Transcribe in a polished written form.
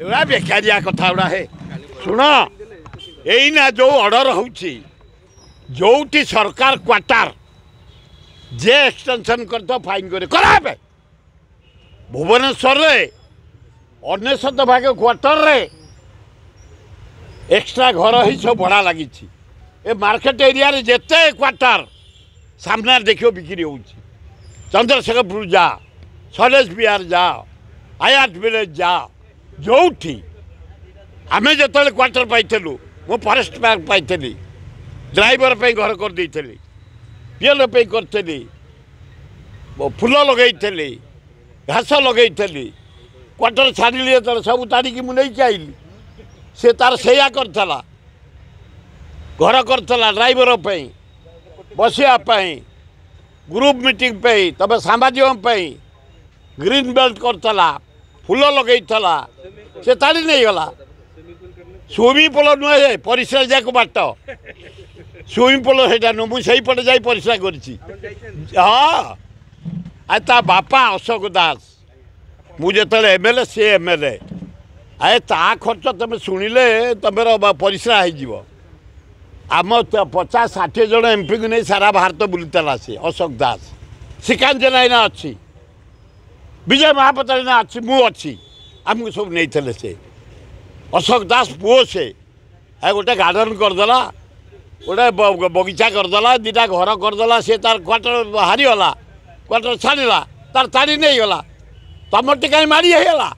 एवढा बेकारिया कथा गुड़ा है शुण यहीना जो ऑर्डर होची जोटी सरकार क्वार्टर जे एक्सटेंशन कर तो फाइन करे कराबे भुवनेश्वर रे 19 भाग क्वार्टर रे एक्स्ट्रा घर ही सब भड़ा लगी ए मार्केट एरिया रे जेते क्वार्टर सामने देखियो बिक्री होची चंद्रशेखरपुर जा सलेश बिहार जा आयात विलेज जा जोठी आम जो क्वार्टर पाइलु मो फरेस्ट पार्क पाई ड्राइवर पे घर कर देली पीएल पे करी फूल लगे घास लगे क्वार्टर छाड़ी तो सब तारिकी मुझे आईली सी तार से करला घर करला ड्राइवर पे बसापी ग्रुप मीटिंग पे तब सामाजिक ग्रीन बेल्ट करला फूल लगे से ताड़ी नहीं गला स्विमिंग पूल नुहे परिश्रा जाक बाट स्विमिंग पूल से मुझे पटे जा परिश्रा कर हाँ बापा अशोक दास मुझे एमएलए सी एमएलए आए ता खर्च तुम शुणिले तुम परिश्रा हो आम 50-60 जन एमपी को नहीं सारा भारत बुलूला सी अशोक दास श्रीकांत जेना अच्छी विजय महापात्रा अच्छी मुझी आमको सब नहीं से अशोक दास पुओ से गोटे गार्डन करदेला गोटे बगीचा करदेला दीटा घर करदेला सी तार क्वार्टर हारीगला क्वार्टर छाड़ा तार ताड़ी नहीं गला तुम टी कहीं मारी होगा